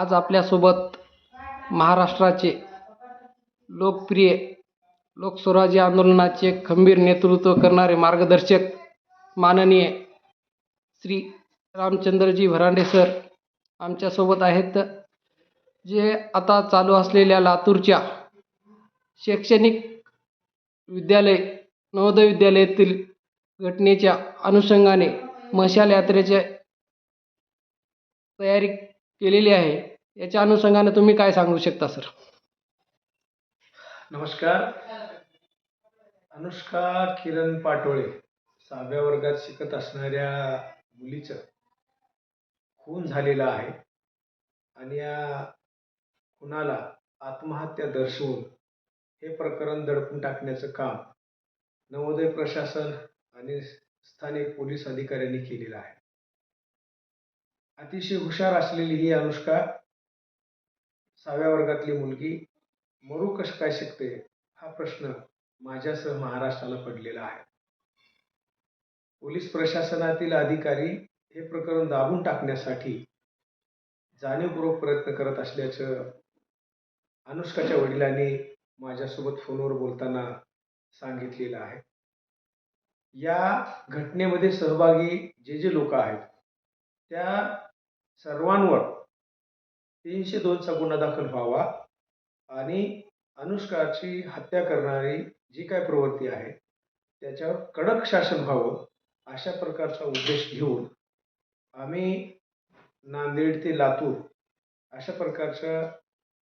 आज आपल्यासोबत महाराष्ट्राचे लोकप्रिय लोकस्वराज्य आंदोलनाचे खंबीर नेतृत्व करणारे मार्गदर्शक माननीय श्री रामचंद्रजी भरांडे सर आमच्यासोबत आहेत. जे आता चालू असलेल्या लातूरच्या शैक्षणिक विद्यालय नवोदय विद्यालयातील घटनेच्या अनुषंगाने मशाल यात्रेची तयारी केलेली आहे. याच्या अनुषंगाने तुम्ही काय सांगू शकता सर? नमस्कार. अनुष्का किरण पाटोळे 6व्या वर्गात शिकत असणाऱ्या मुलीचं खून झालेला आहे आणि या खुनाला आत्महत्या दर्शवून हे प्रकरण दडपून टाकण्याचं काम नवोदय प्रशासन आणि स्थानिक पोलीस अधिकाऱ्यांनी केलेलं आहे. अतिशय हुशार असलेली ही अनुष्का 6व्या वर्गातली मुलगी मरू कसं काय शिकते हा प्रश्न माझ्यासह महाराष्ट्राला पडलेला आहे. पोलीस प्रशासनातील अधिकारी हे प्रकरण दाबून टाकण्यासाठी जाणीवपूर्वक प्रयत्न करत असल्याचं अनुष्काच्या वडिलांनी माझ्यासोबत फोनवर बोलताना सांगितलेलं आहे. या घटनेमध्ये सहभागी जे लोक आहेत त्या सर्वांवर 302 चा गुन्हा दाखल व्हावा आणि अनुष्काची हत्या करणारी जी काय प्रवृत्ती आहे त्याच्यावर कडक शासन व्हावं अशा प्रकारचा उद्देश घेऊन आम्ही नांदेड ते लातूर अशा प्रकारच्या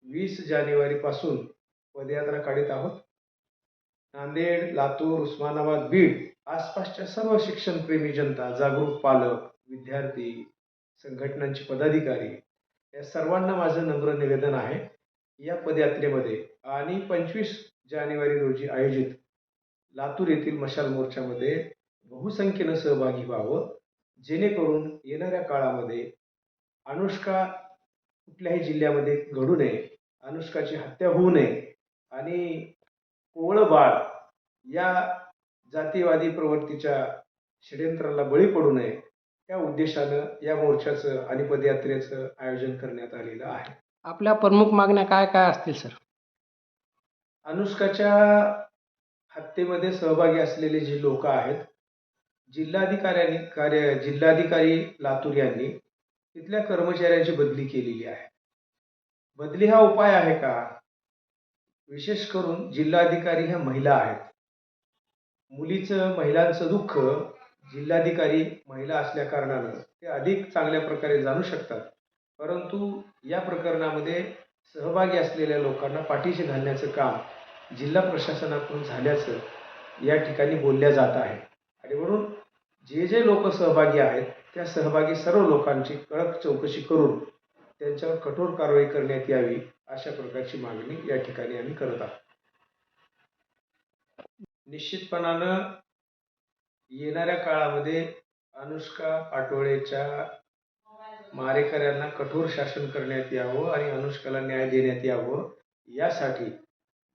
20 जानेवारीपासून पदयात्रा काढत आहोत. नांदेड, लातूर, उस्मानाबाद, बीड आसपासच्या सर्व शिक्षणप्रेमी जनता, जागरूक पालक, विद्यार्थी, संघटनांचे पदाधिकारी या सर्वांना माझं नम्र निवेदन आहे या पदयात्रेमध्ये आणि 25 जानेवारी रोजी आयोजित लातूर येथील मशाल मोर्चामध्ये बहुसंख्येनं सहभागी व्हावं, जेणेकरून येणाऱ्या काळामध्ये अनुष्का कुठल्याही जिल्ह्यामध्ये घडू नये, अनुष्काची हत्या होऊ नये आणि कोवळं बाळ या जातीवादी प्रवृत्तीच्या षड्यंत्राला बळी पडू नये या उद्देशानं या मोर्चाचं आणि पदयात्रेचं आयोजन करण्यात आलेलं आहे. आपल्या प्रमुख मागण्या काय काय असतील सर? अनुष्काच्या हत्येमध्ये सहभागी असलेले जे लोक आहेत, जिल्हाधिकारी लातूर यांनी तिथल्या कर्मचाऱ्यांची बदली केलेली आहे. बदली हा उपाय आहे का? विशेष करून जिल्हाधिकारी ह्या महिला आहेत. महिलांचं दुःख जिल्हाधिकारी महिला असल्या कारणानं ते अधिक चांगल्या प्रकारे जाणू शकतात. परंतु या प्रकरणामध्ये सहभागी असलेल्या लोकांना पाठीशी घालण्याचं काम जिल्हा प्रशासनाकडून झाल्याचं या ठिकाणी बोलल्या जात आहे आणि म्हणून जे लोक सहभागी आहेत त्या सहभागी सर्व लोकांची कडक चौकशी करून त्यांच्यावर कठोर कारवाई करण्यात यावी अशा प्रकारची मागणी या ठिकाणी आम्ही करत आहोत. निश्चितपणानं येणाऱ्या काळामध्ये अनुष्का पाटोळेच्या मारेकऱ्यांना कठोर शासन करण्यात यावं आणि अनुष्काला न्याय देण्यात यावं यासाठी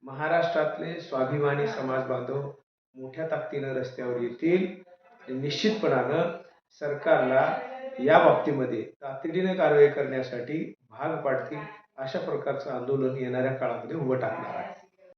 महाराष्ट्रातले स्वाभिमानी समाज बांधव मोठ्या ताकदीनं रस्त्यावर येतील. निश्चितपणानं सरकारला या बाबतीमध्ये तातडीनं कारवाई करण्यासाठी भाग पाडतील अशा प्रकारचं आंदोलन येणाऱ्या काळामध्ये उभं टाकणार आहे.